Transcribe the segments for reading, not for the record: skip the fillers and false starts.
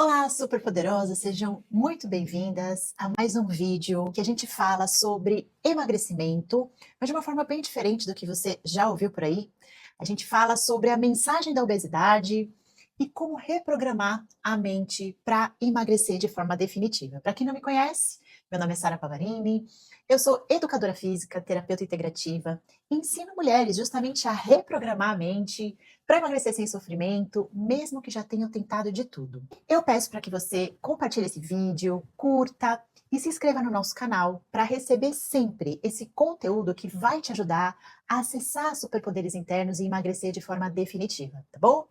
Olá, superpoderosas! Sejam muito bem-vindas a mais um vídeo que a gente fala sobre emagrecimento, mas de uma forma bem diferente do que você já ouviu por aí. A gente fala sobre a mensagem da obesidade e como reprogramar a mente para emagrecer de forma definitiva. Para quem não me conhece, meu nome é Sara Pavarini, eu sou educadora física, terapeuta integrativa, e ensino mulheres justamente a reprogramar a mente para emagrecer sem sofrimento, mesmo que já tenham tentado de tudo. Eu peço para que você compartilhe esse vídeo, curta e se inscreva no nosso canal para receber sempre esse conteúdo que vai te ajudar a acessar superpoderes internos e emagrecer de forma definitiva, tá bom?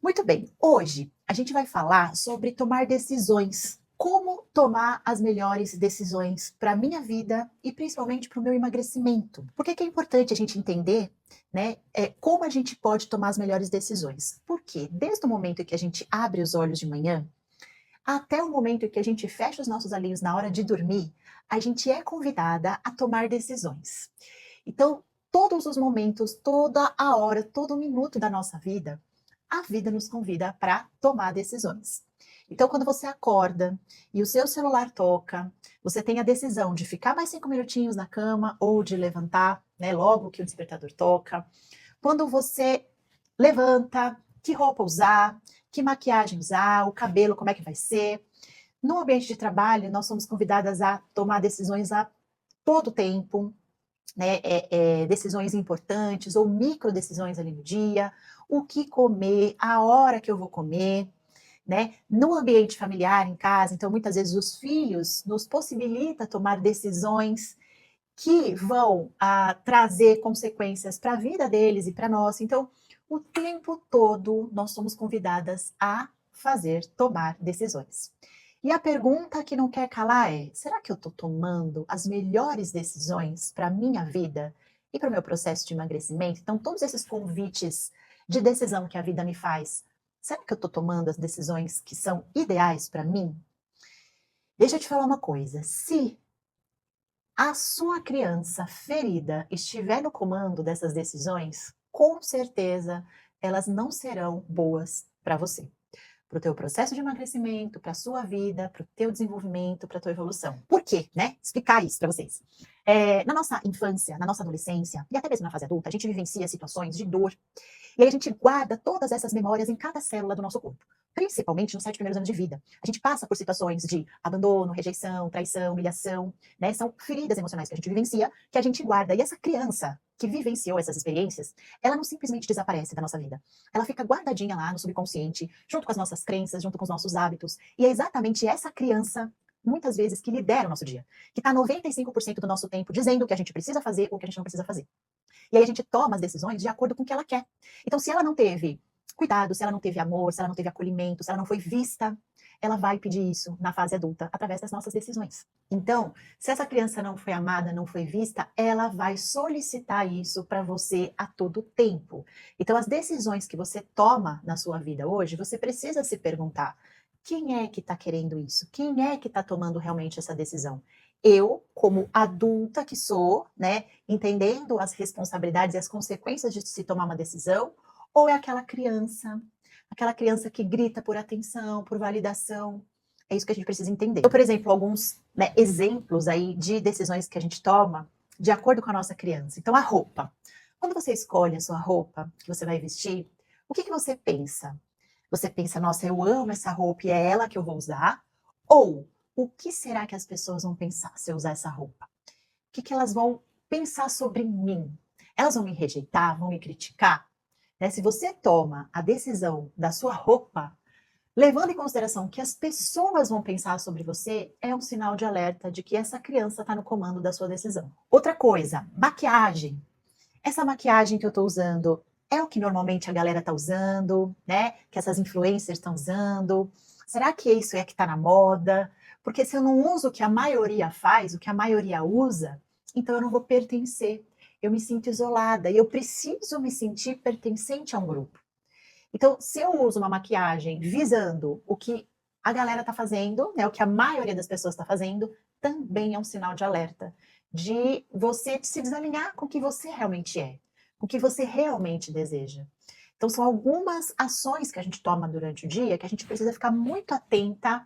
Muito bem, hoje a gente vai falar sobre tomar decisões. Como tomar as melhores decisões para a minha vida e principalmente para o meu emagrecimento. Por que é importante a gente entender, né, como a gente pode tomar as melhores decisões? Porque desde o momento em que a gente abre os olhos de manhã, até o momento em que a gente fecha os nossos olhinhos na hora de dormir, a gente é convidada a tomar decisões. Então, todos os momentos, toda a hora, todo minuto da nossa vida, a vida nos convida para tomar decisões. Então, quando você acorda e o seu celular toca, você tem a decisão de ficar mais 5 minutinhos na cama ou de levantar, né, logo que o despertador toca. Quando você levanta, que roupa usar, que maquiagem usar, o cabelo, como é que vai ser. No ambiente de trabalho, nós somos convidadas a tomar decisões a todo tempo, né, decisões importantes ou micro decisões ali no dia, o que comer, a hora que eu vou comer, né? No ambiente familiar, em casa, então muitas vezes os filhos nos possibilita tomar decisões que vão trazer consequências para a vida deles e para nós. Então, o tempo todo nós somos convidadas a tomar decisões. E a pergunta que não quer calar é: será que eu estou tomando as melhores decisões para a minha vida e para o meu processo de emagrecimento? Então, todos esses convites de decisão que a vida me faz, será que eu estou tomando as decisões que são ideais para mim? Deixa eu te falar uma coisa: se a sua criança ferida estiver no comando dessas decisões, com certeza elas não serão boas para você, para o teu processo de emagrecimento, para a sua vida, para o teu desenvolvimento, para a tua evolução. Por quê, né? Explicar isso para vocês. Na nossa infância, na nossa adolescência e até mesmo na fase adulta, a gente vivencia situações de dor e aí a gente guarda todas essas memórias em cada célula do nosso corpo, principalmente nos 7 primeiros anos de vida. A gente passa por situações de abandono, rejeição, traição, humilhação, né? São feridas emocionais que a gente vivencia, que a gente guarda. E essa criança que vivenciou essas experiências, ela não simplesmente desaparece da nossa vida. Ela fica guardadinha lá no subconsciente, junto com as nossas crenças, junto com os nossos hábitos. E é exatamente essa criança, muitas vezes, que lidera o nosso dia, que está 95% do nosso tempo dizendo o que a gente precisa fazer ou o que a gente não precisa fazer. E aí a gente toma as decisões de acordo com o que ela quer. Então, se ela não teve cuidado, se ela não teve amor, se ela não teve acolhimento, se ela não foi vista, ela vai pedir isso na fase adulta, através das nossas decisões. Então, se essa criança não foi amada, não foi vista, ela vai solicitar isso para você a todo tempo. Então, as decisões que você toma na sua vida hoje, você precisa se perguntar: quem é que está querendo isso? Quem é que está tomando realmente essa decisão? Eu, como adulta que sou, né, entendendo as responsabilidades e as consequências de se tomar uma decisão, ou é aquela criança que grita por atenção, por validação? É isso que a gente precisa entender. Então, por exemplo, alguns, né, exemplos aí de decisões que a gente toma de acordo com a nossa criança. Então, a roupa. Quando você escolhe a sua roupa que você vai vestir, o que você pensa? Você pensa: nossa, eu amo essa roupa e é ela que eu vou usar? Ou o que será que as pessoas vão pensar se eu usar essa roupa? O que elas vão pensar sobre mim? Elas vão me rejeitar, vão me criticar? Né? Se você toma a decisão da sua roupa, levando em consideração que as pessoas vão pensar sobre você, é um sinal de alerta de que essa criança está no comando da sua decisão. Outra coisa, maquiagem. Essa maquiagem que eu estou usando é o que normalmente a galera está usando, né? Que essas influencers estão usando? Será que isso é que está na moda? Porque se eu não uso o que a maioria faz, o que a maioria usa, então eu não vou pertencer. Eu me sinto isolada e eu preciso me sentir pertencente a um grupo. Então, se eu uso uma maquiagem visando o que a galera está fazendo, né, o que a maioria das pessoas está fazendo, também é um sinal de alerta de você se desalinhar com o que você realmente é, com o que você realmente deseja. Então, são algumas ações que a gente toma durante o dia que a gente precisa ficar muito atenta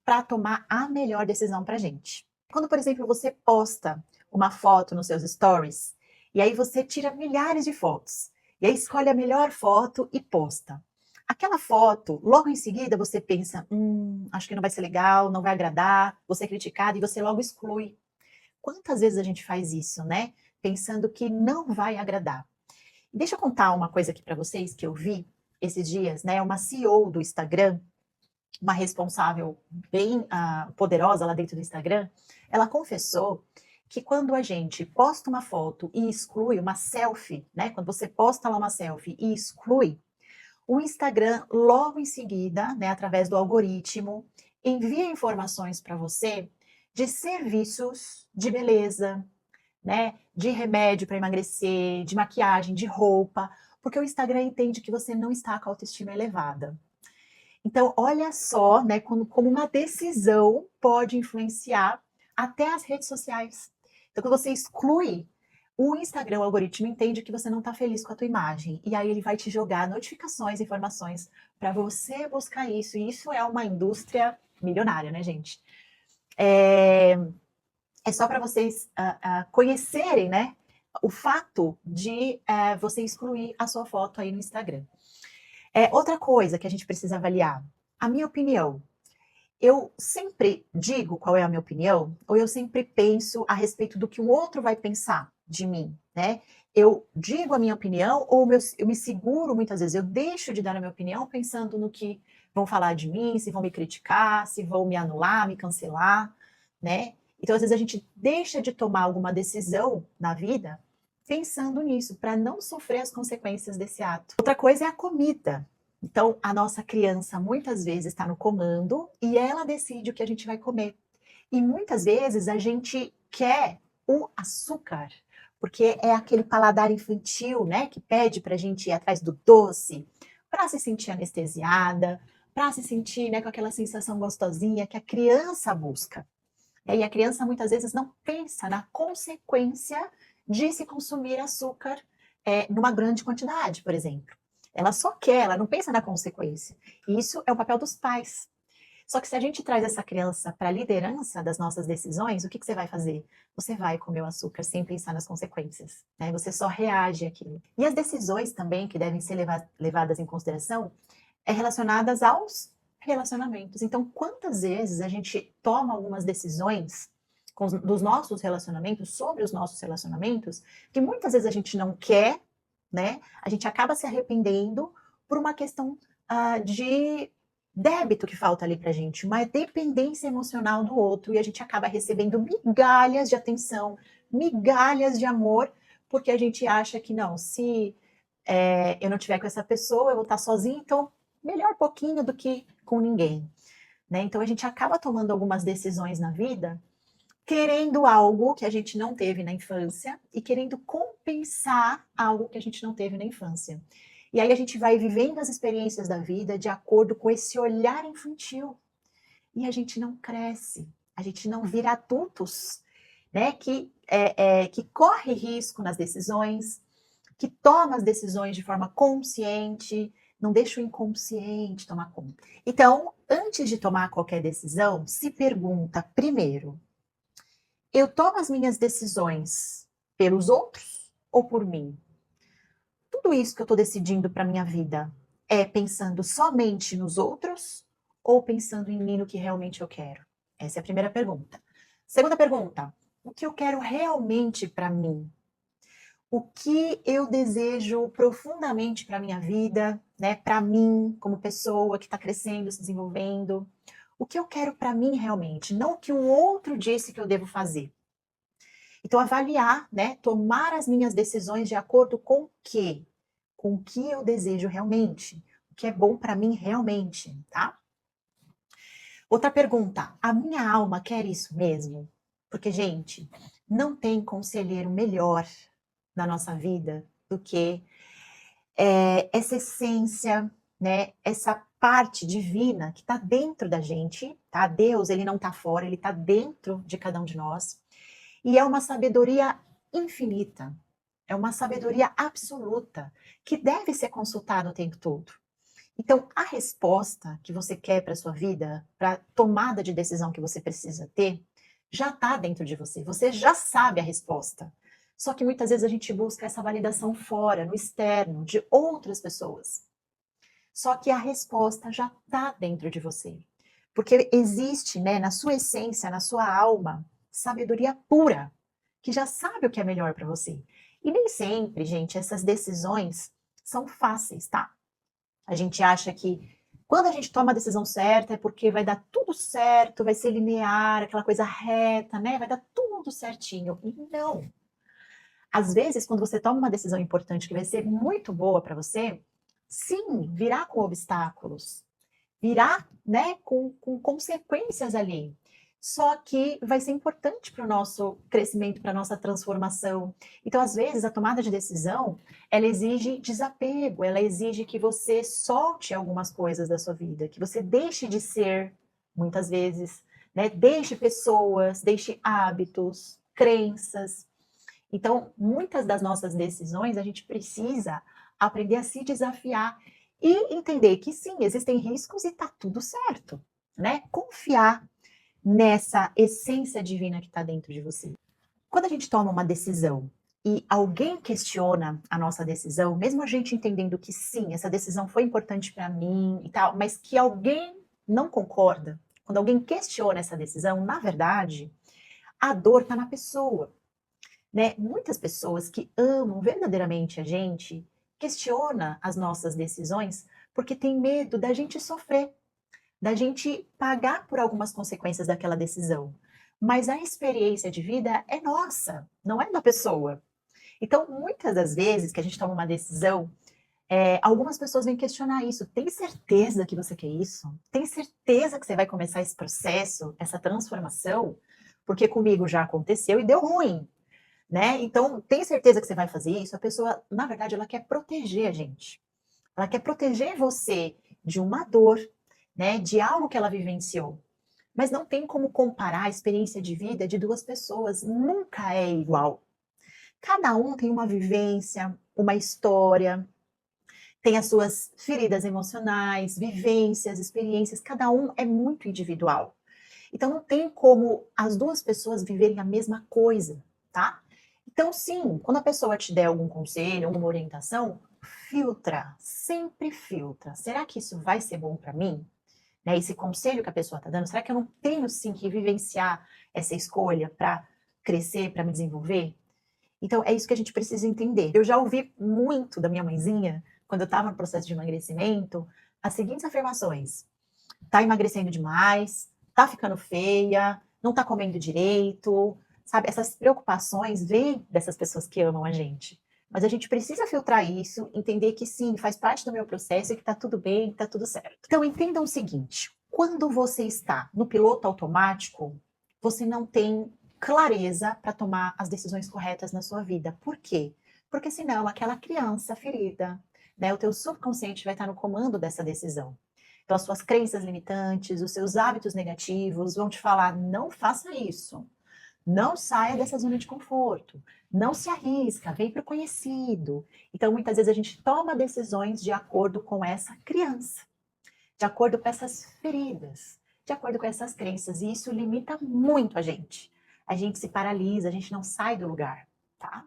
para tomar a melhor decisão para a gente. Quando, por exemplo, você posta uma foto nos seus stories, e aí você tira milhares de fotos, e aí escolhe a melhor foto e posta. Aquela foto, logo em seguida você pensa, acho que não vai ser legal, não vai agradar, vou ser criticado, e você logo exclui. Quantas vezes a gente faz isso, né? Pensando que não vai agradar. Deixa eu contar uma coisa aqui para vocês que eu vi esses dias, né? Uma CEO do Instagram, uma responsável bem poderosa lá dentro do Instagram, ela confessou que quando a gente posta uma foto e exclui uma selfie, né? Quando você posta lá uma selfie e exclui, o Instagram logo em seguida, né, através do algoritmo, envia informações para você de serviços de beleza, né, de remédio para emagrecer, de maquiagem, de roupa, porque o Instagram entende que você não está com a autoestima elevada. Então, olha só, né, como uma decisão pode influenciar até as redes sociais. Então, quando você exclui, o Instagram, o algoritmo, entende que você não está feliz com a tua imagem. E aí ele vai te jogar notificações, informações para você buscar isso. E isso é uma indústria milionária, né, gente? É só para vocês conhecerem, né, o fato de você excluir a sua foto aí no Instagram. Outra coisa que a gente precisa avaliar, a minha opinião. Eu sempre digo qual é a minha opinião, ou eu sempre penso a respeito do que o outro vai pensar de mim, né? Eu digo a minha opinião, ou eu me seguro muitas vezes, eu deixo de dar a minha opinião pensando no que vão falar de mim, se vão me criticar, se vão me anular, me cancelar, né? Então, às vezes, a gente deixa de tomar alguma decisão na vida pensando nisso, para não sofrer as consequências desse ato. Outra coisa é a comida. Então, a nossa criança muitas vezes está no comando e ela decide o que a gente vai comer. E muitas vezes a gente quer o açúcar, porque é aquele paladar infantil, né, que pede para a gente ir atrás do doce, para se sentir anestesiada, para se sentir, né, com aquela sensação gostosinha que a criança busca. E a criança muitas vezes não pensa na consequência de se consumir açúcar numa grande quantidade, por exemplo. Ela só quer, ela não pensa na consequência. E isso é o papel dos pais. Só que se a gente traz essa criança para a liderança das nossas decisões, o que você vai fazer? Você vai comer o açúcar sem pensar nas consequências. Né? Você só reage àquilo. E as decisões também que devem ser levadas em consideração relacionadas aos relacionamentos. Então, quantas vezes a gente toma algumas decisões dos nossos relacionamentos, sobre os nossos relacionamentos, que muitas vezes a gente não quer, né? A gente acaba se arrependendo por uma questão de débito que falta ali pra gente, uma dependência emocional do outro, e a gente acaba recebendo migalhas de atenção, migalhas de amor, porque a gente acha que não, se eu não tiver com essa pessoa, eu vou estar sozinha, então melhor pouquinho do que com ninguém. Né? Então a gente acaba tomando algumas decisões na vida querendo algo que a gente não teve na infância e querendo compensar algo que a gente não teve na infância. E aí a gente vai vivendo as experiências da vida de acordo com esse olhar infantil. E a gente não cresce, a gente não vira adultos, né? Que corre risco nas decisões, que toma as decisões de forma consciente, não deixa o inconsciente tomar conta. Então, antes de tomar qualquer decisão, se pergunta primeiro: eu tomo as minhas decisões pelos outros ou por mim? Tudo isso que eu estou decidindo para minha vida é pensando somente nos outros ou pensando em mim, no que realmente eu quero? Essa é a primeira pergunta. Segunda pergunta: o que eu quero realmente para mim? O que eu desejo profundamente para minha vida, né? Para mim, como pessoa que está crescendo, se desenvolvendo. O que eu quero para mim realmente, não o que o outro disse que eu devo fazer. Então, avaliar, né? Tomar as minhas decisões de acordo com o quê? Com o que eu desejo realmente. O que é bom para mim realmente, tá? Outra pergunta: a minha alma quer isso mesmo? Porque, gente, não tem conselheiro melhor na nossa vida do que essa essência, né? Essa parte divina que está dentro da gente, tá? Deus, ele não está fora, ele está dentro de cada um de nós. E é uma sabedoria infinita. é uma sabedoria absoluta que deve ser consultada o tempo todo. Então, a resposta que você quer para a sua vida, para a tomada de decisão que você precisa ter, já está dentro de você. Você já sabe a resposta. Só que muitas vezes a gente busca essa validação fora, no externo, de outras pessoas. Só que a resposta já está dentro de você. Porque existe, né, na sua essência, na sua alma, sabedoria pura, que já sabe o que é melhor para você. E nem sempre, gente, essas decisões são fáceis, tá? A gente acha que quando a gente toma a decisão certa é porque vai dar tudo certo, vai ser linear, aquela coisa reta, né? Vai dar tudo certinho. E não. Às vezes, quando você toma uma decisão importante que vai ser muito boa para você, sim, virá com obstáculos, virá, né, com consequências ali. Só que vai ser importante para o nosso crescimento, para a nossa transformação. Então, às vezes, a tomada de decisão, ela exige desapego, ela exige que você solte algumas coisas da sua vida, que você deixe de ser, muitas vezes, né, deixe pessoas, deixe hábitos, crenças. Então, muitas das nossas decisões, a gente precisa aprender a se desafiar e entender que sim, existem riscos e tá tudo certo, né? Confiar nessa essência divina que está dentro de você. Quando a gente toma uma decisão e alguém questiona a nossa decisão, mesmo a gente entendendo que sim, essa decisão foi importante para mim e tal, mas que alguém não concorda, quando alguém questiona essa decisão, na verdade, a dor está na pessoa, né? Muitas pessoas que amam verdadeiramente a gente questiona as nossas decisões porque tem medo da gente sofrer, da gente pagar por algumas consequências daquela decisão. Mas a experiência de vida é nossa, não é da pessoa. Então, muitas das vezes que a gente toma uma decisão, algumas pessoas vêm questionar isso. Tem certeza que você quer isso? Tem certeza que você vai começar esse processo, essa transformação? Porque comigo já aconteceu e deu ruim, né? Então, tem certeza que você vai fazer isso? A pessoa, na verdade, ela quer proteger a gente. Ela quer proteger você de uma dor, né? De algo que ela vivenciou. Mas não tem como comparar a experiência de vida de duas pessoas. Nunca é igual. Cada um tem uma vivência, uma história, tem as suas feridas emocionais, vivências, experiências. Cada um é muito individual. Então não tem como as duas pessoas viverem a mesma coisa, tá? Então, sim, quando a pessoa te der algum conselho, alguma orientação, filtra, sempre filtra. Será que isso vai ser bom para mim? Né, esse conselho que a pessoa está dando, será que eu não tenho sim que vivenciar essa escolha para crescer, para me desenvolver? Então, é isso que a gente precisa entender. Eu já ouvi muito da minha mãezinha, quando eu estava no processo de emagrecimento, as seguintes afirmações: tá emagrecendo demais, tá ficando feia, não tá comendo direito, sabe? Essas preocupações vêm dessas pessoas que amam a gente. Mas a gente precisa filtrar isso, entender que sim, faz parte do meu processo e que tá tudo bem, que tá tudo certo. Então entendam o seguinte: quando você está no piloto automático, você não tem clareza para tomar as decisões corretas na sua vida. Por quê? Porque senão aquela criança ferida, né, o teu subconsciente vai estar no comando dessa decisão. Então, as suas crenças limitantes, os seus hábitos negativos vão te falar: não faça isso, não saia dessa zona de conforto, não se arrisca, vem para o conhecido. Então, muitas vezes a gente toma decisões de acordo com essa criança, de acordo com essas feridas, de acordo com essas crenças, e isso limita muito a gente. A gente se paralisa, a gente não sai do lugar, tá?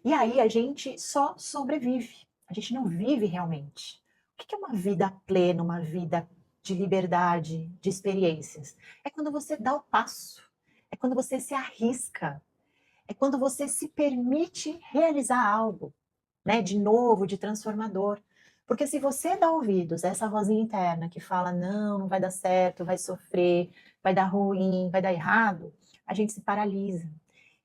E aí a gente só sobrevive, a gente não vive realmente. O que é uma vida plena, uma vida de liberdade, de experiências? É quando você dá o passo, é quando você se arrisca, é quando você se permite realizar algo, né, de novo, de transformador. Porque se você dá ouvidos a essa vozinha interna que fala: não, não vai dar certo, vai sofrer, vai dar ruim, vai dar errado, a gente se paralisa.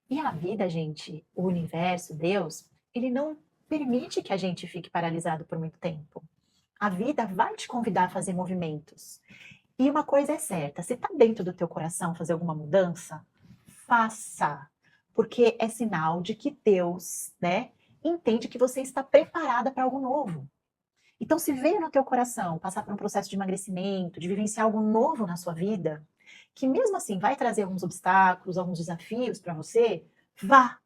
E a vida, gente, o universo, Deus, ele não permite que a gente fique paralisado por muito tempo. A vida vai te convidar a fazer movimentos. E uma coisa é certa, se está dentro do teu coração fazer alguma mudança, faça. Porque é sinal de que Deus, né, entende que você está preparada para algo novo. Então, se veio no teu coração passar por um processo de emagrecimento, de vivenciar algo novo na sua vida, que mesmo assim vai trazer alguns obstáculos, alguns desafios para você, vá,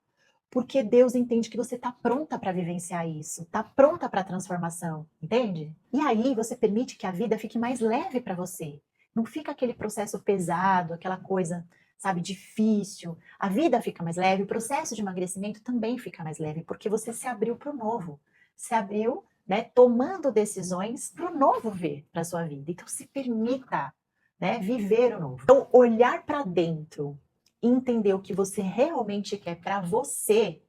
porque Deus entende que você está pronta para vivenciar isso, está pronta para a transformação, entende? E aí você permite que a vida fique mais leve para você. Não fica aquele processo pesado, aquela coisa, sabe, difícil. A vida fica mais leve, o processo de emagrecimento também fica mais leve, porque você se abriu para o novo. Se abriu, né, tomando decisões para o novo vir para a sua vida. Então se permita, né, viver o novo. Então olhar para dentro, entender o que você realmente quer para você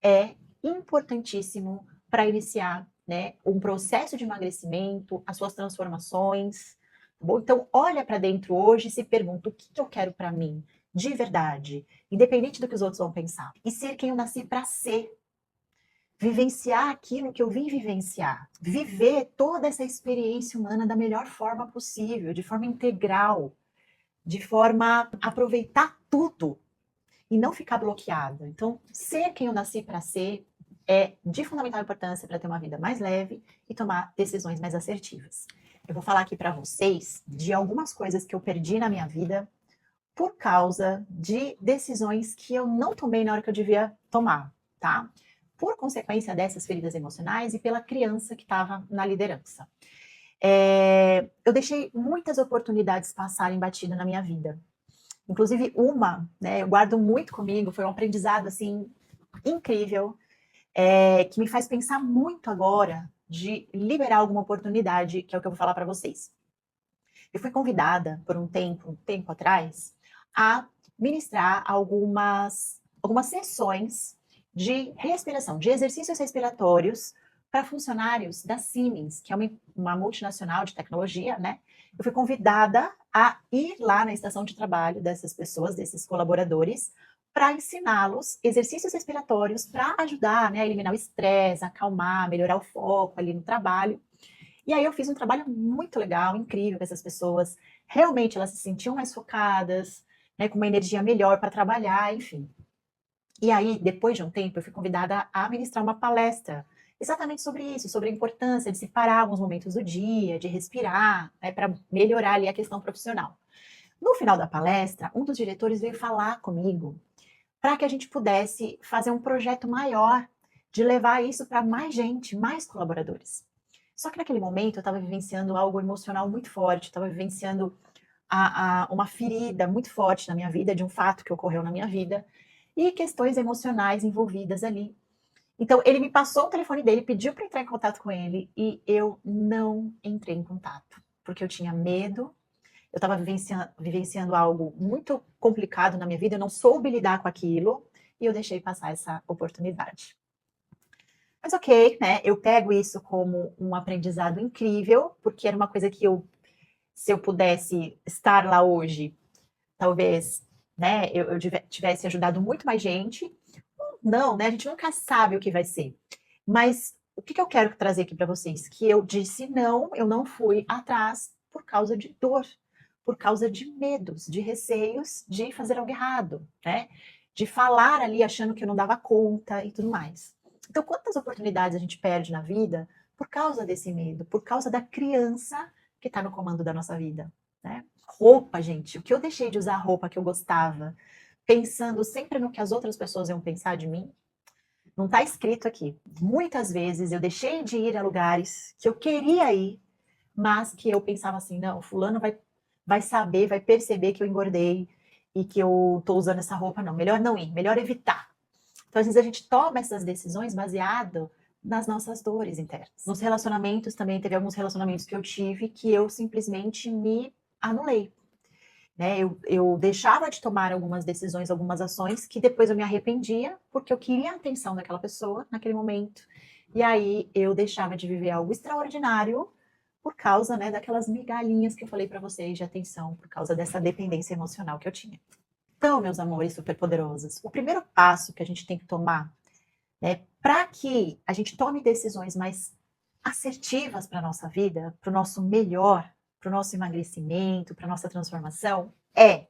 é importantíssimo para iniciar, né, um processo de emagrecimento, as suas transformações. Tá bom? Então, olha para dentro hoje e se pergunta o que eu quero para mim, de verdade, independente do que os outros vão pensar. E ser quem eu nasci para ser. Vivenciar aquilo que eu vim vivenciar. Viver toda essa experiência humana da melhor forma possível, de forma integral, de forma a aproveitar tudo e não ficar bloqueada. Então, ser quem eu nasci para ser é de fundamental importância para ter uma vida mais leve e tomar decisões mais assertivas. Eu vou falar aqui para vocês de algumas coisas que eu perdi na minha vida por causa de decisões que eu não tomei na hora que eu devia tomar, tá? Por consequência dessas feridas emocionais e pela criança que estava na liderança. Eu deixei muitas oportunidades passarem batido na minha vida. Inclusive uma, né, eu guardo muito comigo, foi um aprendizado, assim, incrível, que me faz pensar muito agora de liberar alguma oportunidade, que é o que eu vou falar para vocês. Eu fui convidada por um tempo atrás, a ministrar algumas sessões de respiração, de exercícios respiratórios para funcionários da Siemens, que é uma multinacional de tecnologia, né? Eu fui convidada a ir lá na estação de trabalho dessas pessoas, desses colaboradores, para ensiná-los exercícios respiratórios para ajudar, né, a eliminar o estresse, acalmar, melhorar o foco ali no trabalho. E aí eu fiz um trabalho muito legal, incrível com essas pessoas. Realmente elas se sentiam mais focadas, né, com uma energia melhor para trabalhar, enfim. E aí, depois de um tempo, eu fui convidada a ministrar uma palestra exatamente sobre isso, sobre a importância de separar alguns momentos do dia, de respirar, né, para melhorar ali a questão profissional. No final da palestra, um dos diretores veio falar comigo para que a gente pudesse fazer um projeto maior de levar isso para mais gente, mais colaboradores. Só que naquele momento eu estava vivenciando algo emocional muito forte, estava vivenciando uma ferida muito forte na minha vida, de um fato que ocorreu na minha vida, e questões emocionais envolvidas ali. Então, ele me passou o telefone dele, pediu para entrar em contato com ele, e eu não entrei em contato, porque eu tinha medo, eu estava vivenciando algo muito complicado na minha vida, eu não soube lidar com aquilo, e eu deixei passar essa oportunidade. Mas ok, né? Eu pego isso como um aprendizado incrível, porque era uma coisa que se eu pudesse estar lá hoje, talvez, né, eu tivesse ajudado muito mais gente. Não, né? A gente nunca sabe o que vai ser. Mas o que eu quero trazer aqui para vocês? Que eu disse não, eu não fui atrás por causa de dor, por causa de medos, de receios de fazer algo errado, né? De falar ali achando que eu não dava conta e tudo mais. Então, quantas oportunidades a gente perde na vida por causa desse medo, por causa da criança que está no comando da nossa vida, né? Roupa, gente. O que eu deixei de usar roupa que eu gostava, pensando sempre no que as outras pessoas iam pensar de mim, não está escrito aqui. Muitas vezes eu deixei de ir a lugares que eu queria ir, mas que eu pensava assim, não, fulano vai saber, vai perceber que eu engordei e que eu estou usando essa roupa, não. Melhor não ir, melhor evitar. Então, às vezes, a gente toma essas decisões baseado nas nossas dores internas. Nos relacionamentos também, teve alguns relacionamentos que eu tive que eu simplesmente me anulei. Né? Eu deixava de tomar algumas decisões, algumas ações que depois eu me arrependia porque eu queria a atenção daquela pessoa naquele momento. E aí eu deixava de viver algo extraordinário por causa, né, daquelas migalhinhas que eu falei para vocês de atenção, por causa dessa dependência emocional que eu tinha. Então, meus amores superpoderosos, o primeiro passo que a gente tem que tomar, né, para que a gente tome decisões mais assertivas para a nossa vida, para o nosso melhor, para o nosso emagrecimento, para a nossa transformação, é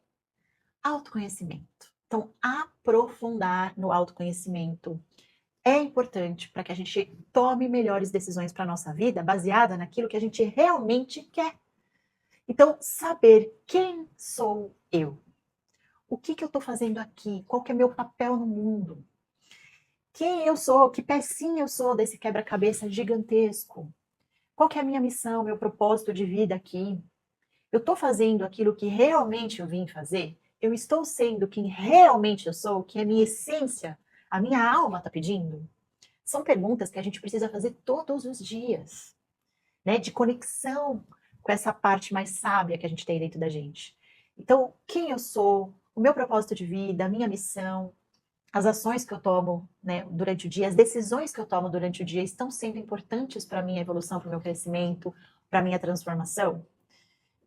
autoconhecimento. Então, aprofundar no autoconhecimento é importante para que a gente tome melhores decisões para a nossa vida, baseada naquilo que a gente realmente quer. Então, saber quem sou eu, o que eu estou fazendo aqui, qual que é meu papel no mundo. Quem eu sou, que pecinha eu sou desse quebra-cabeça gigantesco? Qual que é a minha missão, meu propósito de vida aqui? Eu estou fazendo aquilo que realmente eu vim fazer? Eu estou sendo quem realmente eu sou, que é a minha essência, a minha alma está pedindo? São perguntas que a gente precisa fazer todos os dias, né? De conexão com essa parte mais sábia que a gente tem dentro da gente. Então, quem eu sou, o meu propósito de vida, a minha missão, as ações que eu tomo, né, durante o dia, as decisões que eu tomo durante o dia estão sendo importantes para a minha evolução, para o meu crescimento, para a minha transformação?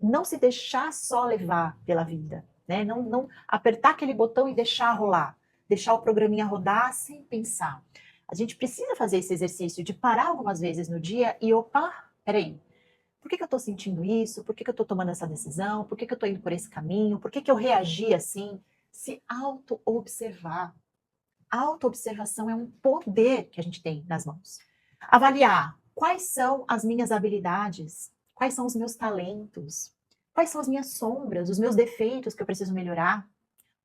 Não se deixar só levar pela vida, né? Não apertar aquele botão e deixar rolar, deixar o programinha rodar sem pensar. A gente precisa fazer esse exercício de parar algumas vezes no dia e, opa, peraí, por que eu estou sentindo isso? Por que eu estou tomando essa decisão? Por que eu estou indo por esse caminho? Por que eu reagi assim? Se auto-observar. A autoobservação é um poder que a gente tem nas mãos. Avaliar quais são as minhas habilidades, quais são os meus talentos, quais são as minhas sombras, os meus defeitos que eu preciso melhorar.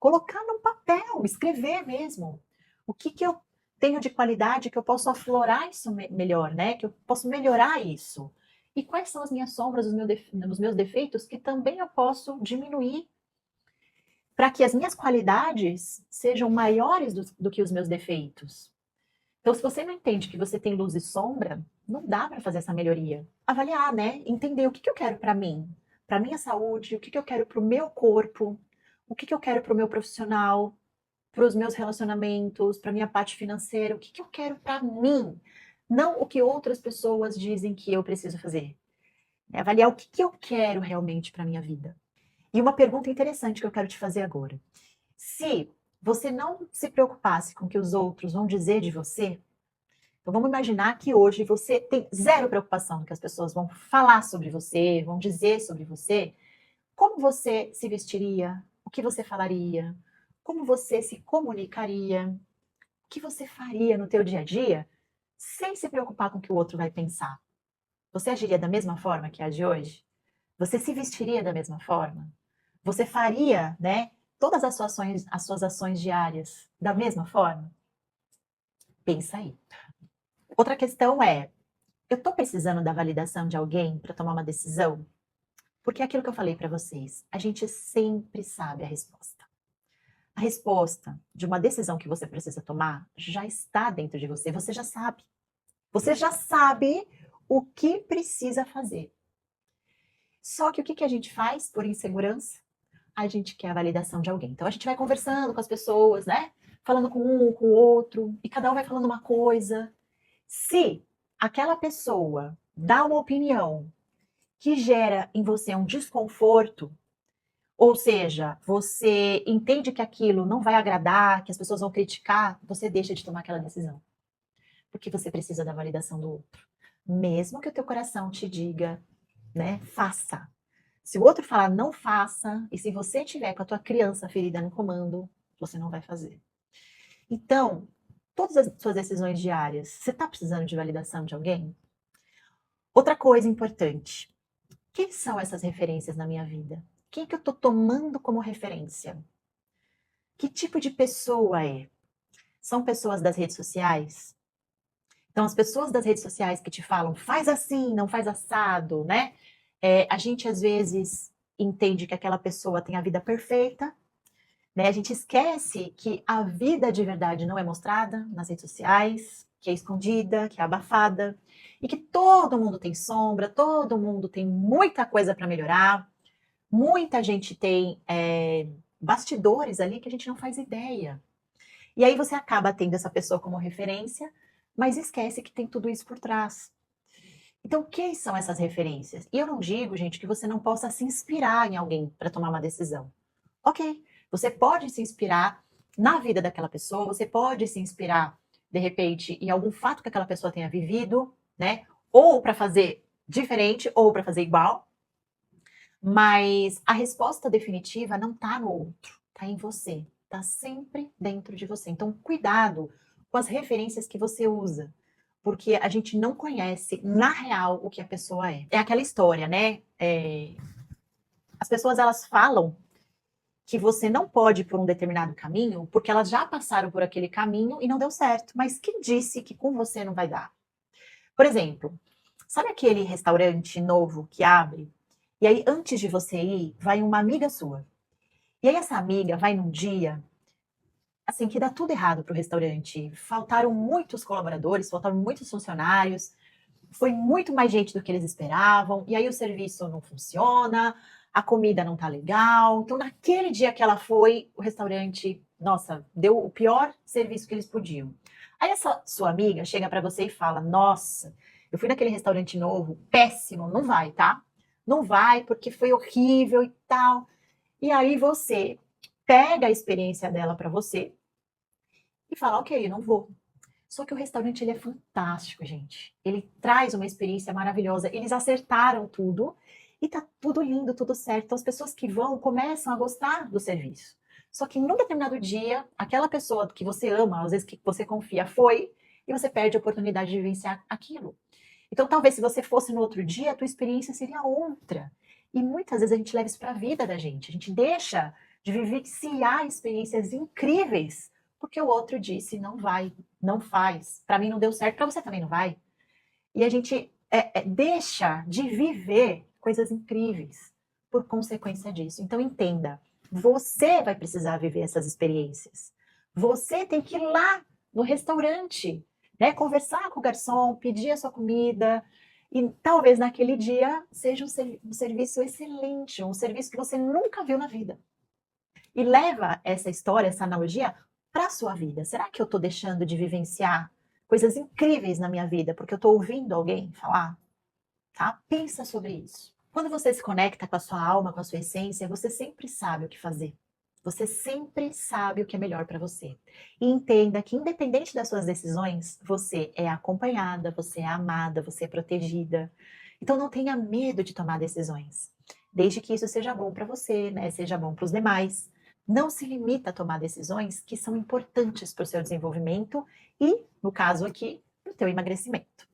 Colocar num papel, escrever mesmo. O que eu tenho de qualidade que eu posso aflorar isso melhor, né? Que eu posso melhorar isso. E quais são as minhas sombras, os meus defeitos que também eu posso diminuir para que as minhas qualidades sejam maiores do que os meus defeitos. Então, se você não entende que você tem luz e sombra, não dá para fazer essa melhoria. Avaliar, né? Entender o que eu quero para mim, para minha saúde, o que eu quero para o meu corpo, o que eu quero para o meu profissional, para os meus relacionamentos, para minha parte financeira, o que eu quero para mim, não o que outras pessoas dizem que eu preciso fazer. É avaliar o que eu quero realmente para minha vida. E uma pergunta interessante que eu quero te fazer agora. Se você não se preocupasse com o que os outros vão dizer de você, então vamos imaginar que hoje você tem zero preocupação no que as pessoas vão falar sobre você, vão dizer sobre você, como você se vestiria, o que você falaria, como você se comunicaria, o que você faria no teu dia a dia, sem se preocupar com o que o outro vai pensar. Você agiria da mesma forma que age hoje? Você se vestiria da mesma forma? Você faria, né, todas as suas ações diárias da mesma forma? Pensa aí. Outra questão é, eu estou precisando da validação de alguém para tomar uma decisão? Porque é aquilo que eu falei para vocês, a gente sempre sabe a resposta. A resposta de uma decisão que você precisa tomar já está dentro de você, você já sabe. Você já sabe o que precisa fazer. Só que o que a gente faz por insegurança? A gente quer a validação de alguém. Então a gente vai conversando com as pessoas, né? Falando com um, com o outro, e cada um vai falando uma coisa. Se aquela pessoa dá uma opinião que gera em você um desconforto, ou seja, você entende que aquilo não vai agradar, que as pessoas vão criticar, você deixa de tomar aquela decisão. Porque você precisa da validação do outro. Mesmo que o teu coração te diga, né, faça. Se o outro falar não faça, e se você tiver com a tua criança ferida no comando, você não vai fazer. Então, todas as suas decisões diárias, você está precisando de validação de alguém? Outra coisa importante, quem são essas referências na minha vida? Quem que eu estou tomando como referência? Que tipo de pessoa é? São pessoas das redes sociais? Então, as pessoas das redes sociais que te falam, faz assim, não faz assado, né? A gente às vezes entende que aquela pessoa tem a vida perfeita, né? A gente esquece que a vida de verdade não é mostrada nas redes sociais, que é escondida, que é abafada, e que todo mundo tem sombra, todo mundo tem muita coisa para melhorar, muita gente tem bastidores ali que a gente não faz ideia. E aí você acaba tendo essa pessoa como referência, mas esquece que tem tudo isso por trás. Então, quem são essas referências? E eu não digo, gente, que você não possa se inspirar em alguém para tomar uma decisão. Ok, você pode se inspirar na vida daquela pessoa, você pode se inspirar, de repente, em algum fato que aquela pessoa tenha vivido, né? Ou para fazer diferente, ou para fazer igual. Mas a resposta definitiva não está no outro, está em você, está sempre dentro de você. Então, cuidado com as referências que você usa, porque a gente não conhece na real o que a pessoa é. É aquela história, né? As pessoas elas falam que você não pode ir por um determinado caminho, porque elas já passaram por aquele caminho e não deu certo. Mas quem disse que com você não vai dar? Por exemplo, sabe aquele restaurante novo que abre? E aí, antes de você ir, vai uma amiga sua. E aí, essa amiga vai num dia, assim, que dá tudo errado para o restaurante. Faltaram muitos colaboradores, faltaram muitos funcionários, foi muito mais gente do que eles esperavam, e aí o serviço não funciona, a comida não tá legal. Então, naquele dia que ela foi, o restaurante, nossa, deu o pior serviço que eles podiam. Aí essa sua amiga chega para você e fala: Nossa, eu fui naquele restaurante novo, péssimo, não vai, tá? Não vai porque foi horrível e tal. E aí você pega a experiência dela para você e fala: Ok, eu não vou. Só que o restaurante ele é fantástico, gente. Ele traz uma experiência maravilhosa. Eles acertaram tudo e tá tudo lindo, tudo certo. Então as pessoas que vão começam a gostar do serviço. Só que num determinado dia, aquela pessoa que você ama, às vezes que você confia, foi e você perde a oportunidade de vivenciar aquilo. Então talvez se você fosse no outro dia, a tua experiência seria outra. E muitas vezes a gente leva isso para a vida da gente. A gente deixa de vivenciar experiências incríveis porque o outro disse não vai, não faz. Para mim não deu certo, para você também não vai. E a gente deixa de viver coisas incríveis por consequência disso. Então entenda, você vai precisar viver essas experiências. Você tem que ir lá no restaurante, né, conversar com o garçom, pedir a sua comida. E talvez naquele dia seja um serviço excelente, um serviço que você nunca viu na vida. E leva essa história, essa analogia para a sua vida. Será que eu estou deixando de vivenciar coisas incríveis na minha vida porque eu estou ouvindo alguém falar? Tá? Pensa sobre isso. Quando você se conecta com a sua alma, com a sua essência, você sempre sabe o que fazer. Você sempre sabe o que é melhor para você. E entenda que, independente das suas decisões, você é acompanhada, você é amada, você é protegida. Então, não tenha medo de tomar decisões, desde que isso seja bom para você, né? Seja bom para os demais. Não se limita a tomar decisões que são importantes para o seu desenvolvimento e, no caso aqui, para o teu emagrecimento.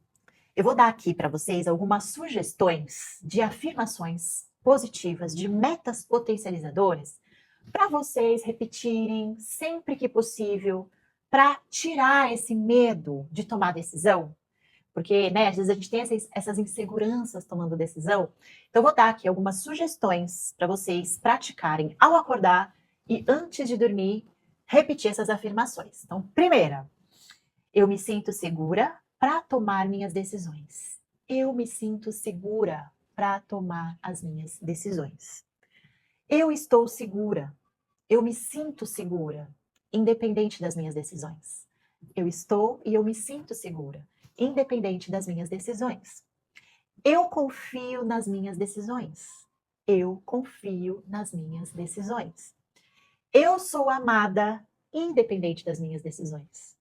Eu vou dar aqui para vocês algumas sugestões de afirmações positivas, de metas potencializadoras, para vocês repetirem sempre que possível, para tirar esse medo de tomar decisão. Porque, né, às vezes a gente tem essas inseguranças tomando decisão. Então, eu vou dar aqui algumas sugestões para vocês praticarem ao acordar e antes de dormir, repetir essas afirmações. Então, primeira, eu me sinto segura para tomar minhas decisões. Eu me sinto segura para tomar as minhas decisões. Eu estou segura. Eu me sinto segura, independente das minhas decisões. Eu estou e eu me sinto segura, independente das minhas decisões. Eu confio nas minhas decisões. Eu confio nas minhas decisões. Eu sou amada, independente das minhas decisões.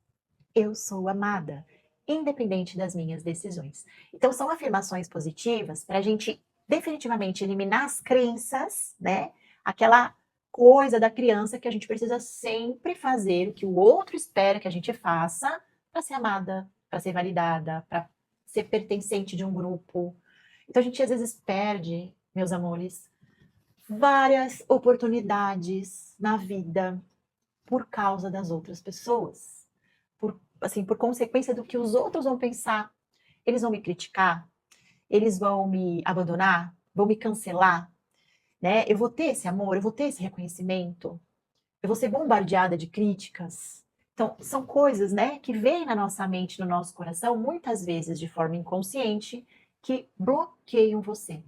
Eu sou amada, independente das minhas decisões. Então, são afirmações positivas para a gente definitivamente eliminar as crenças, né? Aquela coisa da criança que a gente precisa sempre fazer o que o outro espera que a gente faça para ser amada, para ser validada, para ser pertencente de um grupo. Então, a gente às vezes perde, meus amores, várias oportunidades na vida por causa das outras pessoas. Por consequência do que os outros vão pensar. Eles vão me criticar, eles vão me abandonar, vão me cancelar, né? Eu vou ter esse amor, eu vou ter esse reconhecimento, eu vou ser bombardeada de críticas. Então, são coisas, né, que vêm na nossa mente, no nosso coração, muitas vezes de forma inconsciente, que bloqueiam você,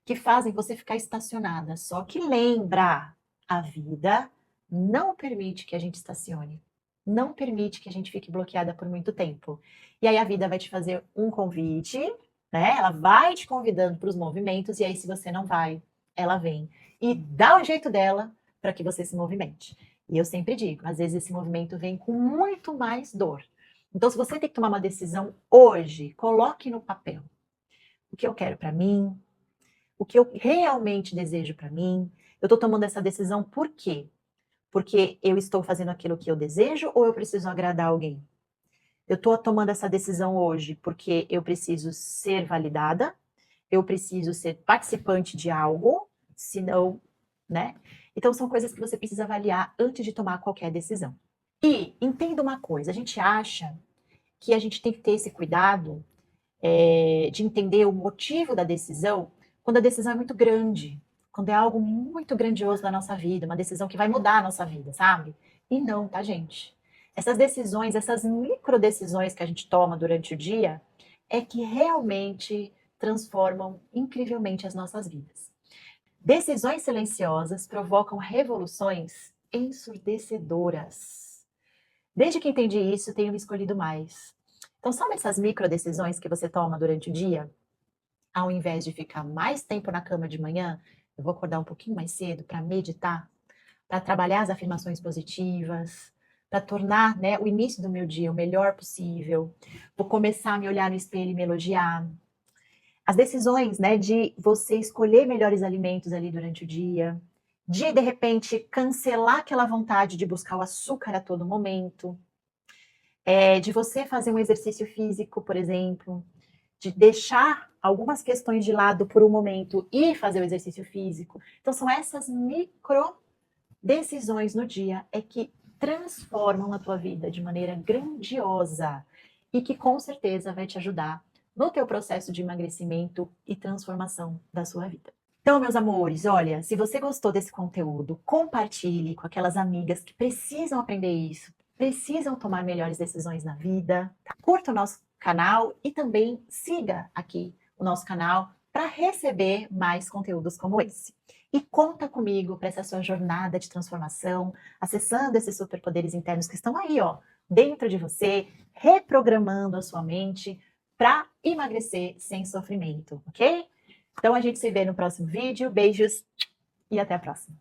que fazem você ficar estacionada. Só que lembra, a vida não permite que a gente estacione. Não permite que a gente fique bloqueada por muito tempo. E aí a vida vai te fazer um convite, né? Ela vai te convidando para os movimentos, e aí, se você não vai, ela vem e dá o jeito dela para que você se movimente. E eu sempre digo, às vezes esse movimento vem com muito mais dor. Então, se você tem que tomar uma decisão hoje, coloque no papel o que eu quero para mim, o que eu realmente desejo para mim. Eu estou tomando essa decisão por quê? Porque eu estou fazendo aquilo que eu desejo ou eu preciso agradar alguém? Eu estou tomando essa decisão hoje porque eu preciso ser validada, eu preciso ser participante de algo, senão né? Então são coisas que você precisa avaliar antes de tomar qualquer decisão. E entenda uma coisa, a gente acha que a gente tem que ter esse cuidado de entender o motivo da decisão quando a decisão é muito grande, quando é algo muito grandioso na nossa vida, uma decisão que vai mudar a nossa vida, sabe? E não, tá, gente? Essas decisões, essas micro decisões que a gente toma durante o dia, é que realmente transformam incrivelmente as nossas vidas. Decisões silenciosas provocam revoluções ensurdecedoras. Desde que entendi isso, tenho me escolhido mais. Então, sabe essas micro decisões que você toma durante o dia? Ao invés de ficar mais tempo na cama de manhã, eu vou acordar um pouquinho mais cedo para meditar, para trabalhar as afirmações positivas, para tornar, né, o início do meu dia o melhor possível. Vou começar a me olhar no espelho e me elogiar. As decisões, né, de você escolher melhores alimentos ali durante o dia, de repente cancelar aquela vontade de buscar o açúcar a todo momento, de você fazer um exercício físico, por exemplo, de deixar algumas questões de lado por um momento e fazer o exercício físico. Então são essas micro decisões no dia que transformam a tua vida de maneira grandiosa e que com certeza vai te ajudar no teu processo de emagrecimento e transformação da sua vida. Então, meus amores, olha, se você gostou desse conteúdo, compartilhe com aquelas amigas que precisam aprender isso, precisam tomar melhores decisões na vida. Tá? Curta o nosso canal e também siga aqui o nosso canal para receber mais conteúdos como esse. E conta comigo para essa sua jornada de transformação, acessando esses superpoderes internos que estão aí, ó, dentro de você, reprogramando a sua mente para emagrecer sem sofrimento, ok? Então a gente se vê no próximo vídeo. Beijos e até a próxima.